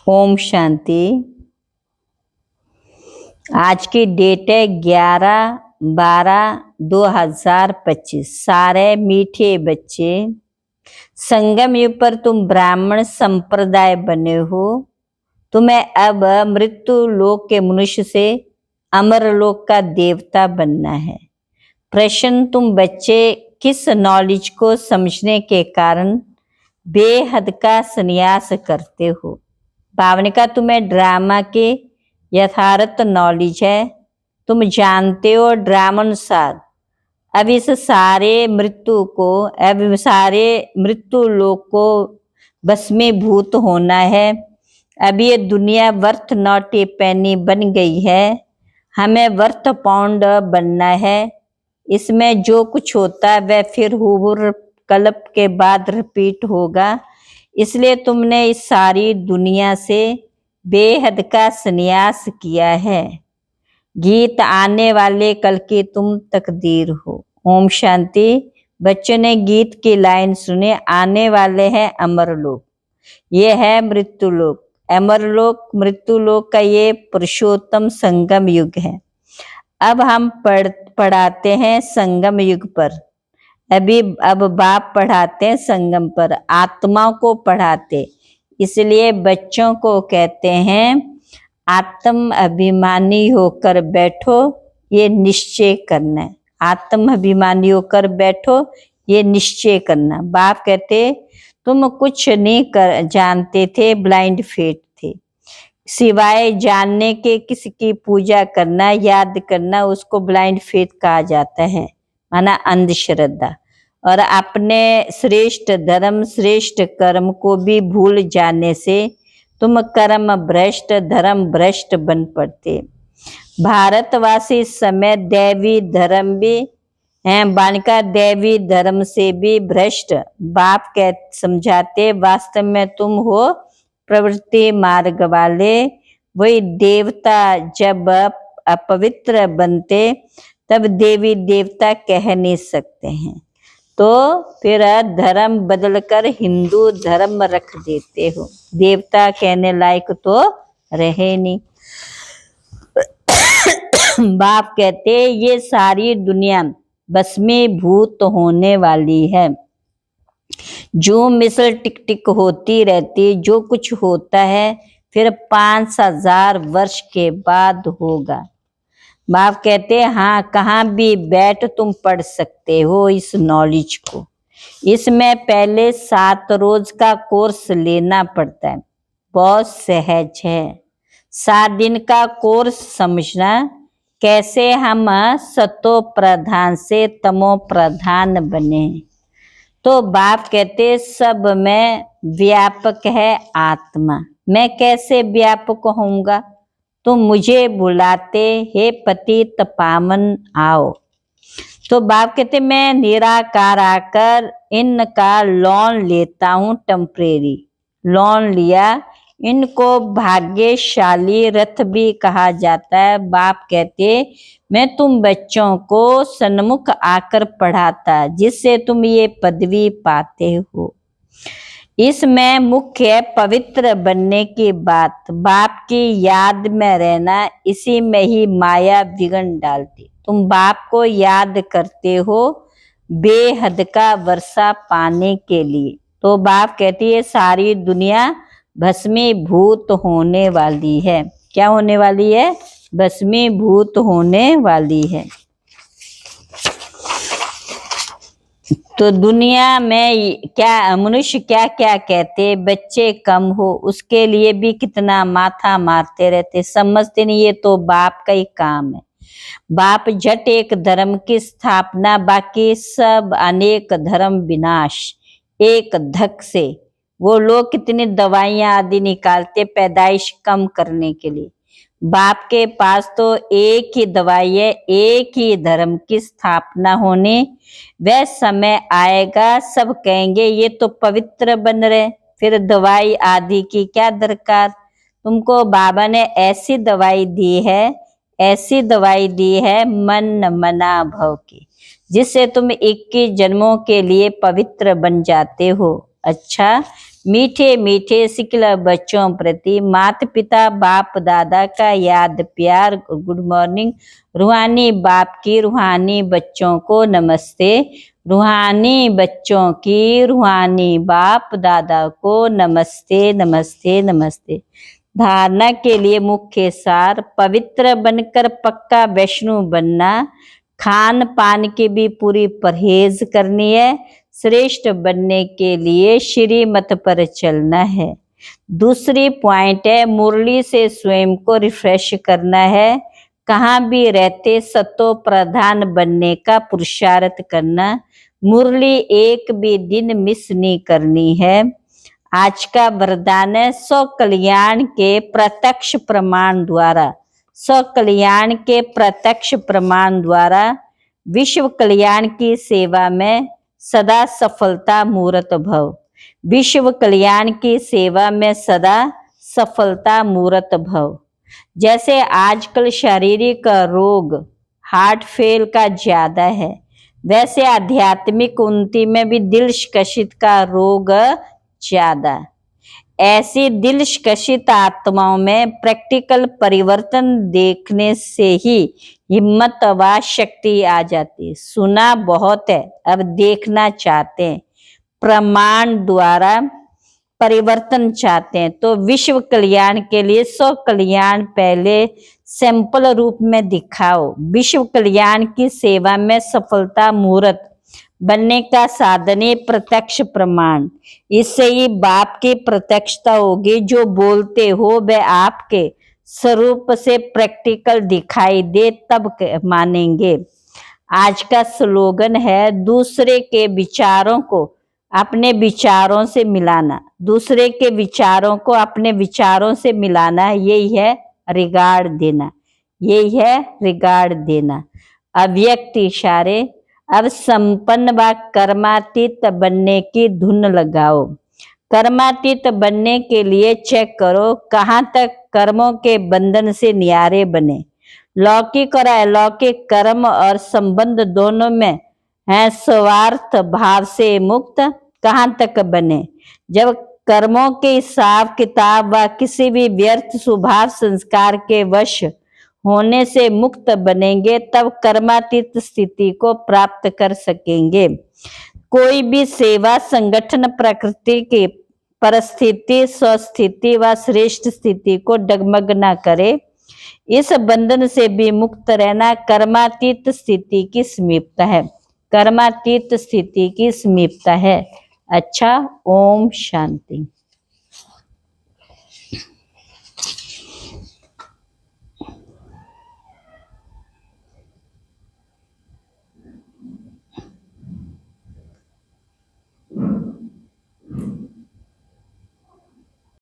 ओम शांति। आज की डेट है 11/12/2025। सारे मीठे बच्चे, संगम युग पर तुम ब्राह्मण संप्रदाय बने हो। तुम्हें अब मृत्यु लोक के मनुष्य से अमर लोक का देवता बनना है। प्रश्न, तुम बच्चे किस नॉलेज को समझने के कारण बेहद का संन्यास करते हो? भावनिका, तुम्हें ड्रामा के यथार्थ नॉलेज है। तुम जानते हो ड्रामा अनुसार अब इस सारे मृत्यु लोक को भस्मीभूत होना है। अब ये दुनिया वर्थ नॉट ए पेनी बन गई है। हमें वर्थ पाउंड बनना है। इसमें जो कुछ होता है वह फिर हुबूर कल्प के बाद रिपीट होगा। इसलिए तुमने इस सारी दुनिया से बेहद का संन्यास किया है। गीत, आने वाले कल की तुम तकदीर हो। ओम शांति। बच्चों ने गीत की लाइन सुने, आने वाले हैं अमरलोक, ये है मृत्युलोक। अमरलोक मृत्युलोक का ये पुरुषोत्तम संगम युग है। अब हम पढ़ाते हैं संगम युग पर। अब बाप पढ़ाते हैं संगम पर, आत्माओं को पढ़ाते। इसलिए बच्चों को कहते हैं आत्म अभिमानी होकर बैठो, ये निश्चय करना है। आत्म अभिमानी होकर बैठो, ये निश्चय करना। बाप कहते तुम कुछ नहीं जानते थे, ब्लाइंड फेट थे। सिवाय जानने के किसकी पूजा करना, याद करना, उसको ब्लाइंड फेथ कहा जाता है, माना अंधश्रद्धा। और अपने श्रेष्ठ धर्म, श्रेष्ठ कर्म को भी भूल जाने से तुम कर्म भ्रष्ट, धर्म भ्रष्ट बन पड़ते। भारतवासी इस समय दैवी धर्म भी हैं, बालिका देवी धर्म से भी भ्रष्ट। बाप समझाते वास्तव में तुम हो प्रवृत्ति मार्ग वाले। वही देवता जब अपवित्र बनते तब देवी देवता कह नहीं सकते हैं, तो फिर धर्म बदलकर हिंदू धर्म रख देते हो। देवता कहने लायक तो रहे नहीं। बाप कहते ये सारी दुनिया भस्मीभूत होने वाली है। जो मिसल टिक टिक होती रहती, जो कुछ होता है फिर 5000 वर्ष के बाद होगा। बाप कहते हैं हाँ, कहाँ भी बैठ तुम पढ़ सकते हो इस नॉलेज को। इसमें पहले 7 रोज का कोर्स लेना पड़ता है, बहुत सहज है। 7 दिन का कोर्स समझना कैसे हम सतो प्रधान से तमो प्रधान बने। तो बाप कहते सब में व्यापक है आत्मा। मैं कैसे व्यापक होऊंगा? तुम मुझे बुलाते, हे पतित पावन आओ। तो बाप कहते मैं निराकार आकर इनका लोन लेता हूँ, टेम्परेरी लोन लिया। इनको भाग्यशाली रथ भी कहा जाता है। बाप कहते मैं तुम बच्चों को सन्मुख आकर पढ़ाता, जिससे तुम ये पदवी पाते हो। इसमें मुख्य पवित्र बनने की बात, बाप की याद में रहना, इसी में ही माया विघ्न डालती। तुम बाप को याद करते हो बेहद का वर्षा पाने के लिए। तो बाप कहती है सारी दुनिया भस्मीभूत होने वाली है। क्या होने वाली है? भस्मीभूत होने वाली है। तो दुनिया में क्या मनुष्य क्या क्या कहते, बच्चे कम हो उसके लिए भी कितना माथा मारते रहते, समझते नहीं ये तो बाप का ही काम है। बाप झट एक धर्म की स्थापना, बाकी सब अनेक धर्म विनाश एक धक से। वो लोग कितनी दवाइयां आदि निकालते पैदाइश कम करने के लिए। बाप के पास तो एक ही दवाई है, एक ही धर्म की स्थापना होने। वह समय आएगा सब कहेंगे ये तो पवित्र बन रहे, फिर दवाई आदि की क्या दरकार। तुमको बाबा ने ऐसी दवाई दी है, ऐसी दवाई दी है मन मना भव की, जिससे तुम 21 जन्मों के लिए पवित्र बन जाते हो। अच्छा, मीठे मीठे सिकला बच्चों प्रति माता पिता बाप दादा का याद प्यार गुड मॉर्निंग। रूहानी बाप की रूहानी बच्चों को नमस्ते। रूहानी बच्चों की रूहानी बाप दादा को नमस्ते नमस्ते नमस्ते। धारणा के लिए मुख्य सार, पवित्र बनकर पक्का वैष्णव बनना, खान पान की भी पूरी परहेज करनी है, श्रेष्ठ बनने के लिए श्रीमत पर चलना है। दूसरी पॉइंट है, मुरली से स्वयं को रिफ्रेश करना है, कहाँ भी रहते सतो प्रधान बनने का पुरुषार्थ करना, मुरली एक भी दिन मिस नहीं करनी है। आज का वरदान है, स्व कल्याण के प्रत्यक्ष प्रमाण द्वारा, स्व कल्याण के प्रत्यक्ष प्रमाण द्वारा विश्व कल्याण की सेवा में सदा सफलता मूर्त भव। विश्व कल्याण की सेवा में सदा सफलता मूर्त भव। जैसे आजकल शारीरिक रोग हार्ट फेल का ज्यादा है, वैसे आध्यात्मिक उन्नति में भी दिलकशित का रोग ज्यादा। ऐसी दिलकशित आत्माओं में प्रैक्टिकल परिवर्तन देखने से ही हिम्मत व शक्ति आ जाती। सुना बहुत है, अब देखना चाहते हैं, प्रमाण द्वारा परिवर्तन चाहते हैं, तो विश्व कल्याण के लिए स्व कल्याण पहले सैंपल रूप में दिखाओ। विश्व कल्याण की सेवा में सफलता मूर्त बनने का साधन है प्रत्यक्ष प्रमाण। इससे ही बाप की प्रत्यक्षता होगी, जो बोलते हो वह आपके स्वरूप से प्रैक्टिकल दिखाई दे तब मानेंगे। आज का स्लोगन है, दूसरे के विचारों को अपने विचारों से मिलाना, दूसरे के विचारों को अपने विचारों से मिलाना, यही है रिगार्ड देना, यही है रिगार्ड देना। अव्यक्त इशारे, अब संपन्न व कर्मातीत बनने की धुन लगाओ। कर्मातीत बनने के लिए चेक करो कहाँ तक कर्मों के बंधन से न्यारे बने। लौकिक और अलौकिक कर्म और संबंध दोनों में है स्वार्थ भाव से मुक्त कहाँ तक बने। जब कर्मों के हिसाब किताब व किसी भी व्यर्थ स्वभाव संस्कार के वश होने से मुक्त बनेंगे, तब कर्मातीत स्थिति को प्राप्त कर सकेंगे। कोई भी सेवा संगठन प्रकृति की परिस्थिति स्वस्थिति व श्रेष्ठ स्थिति को डगमग न करे। इस बंधन से भी मुक्त रहना कर्मातीत स्थिति की समीपता है, कर्मातीत स्थिति की समीपता है। अच्छा, ओम शांति।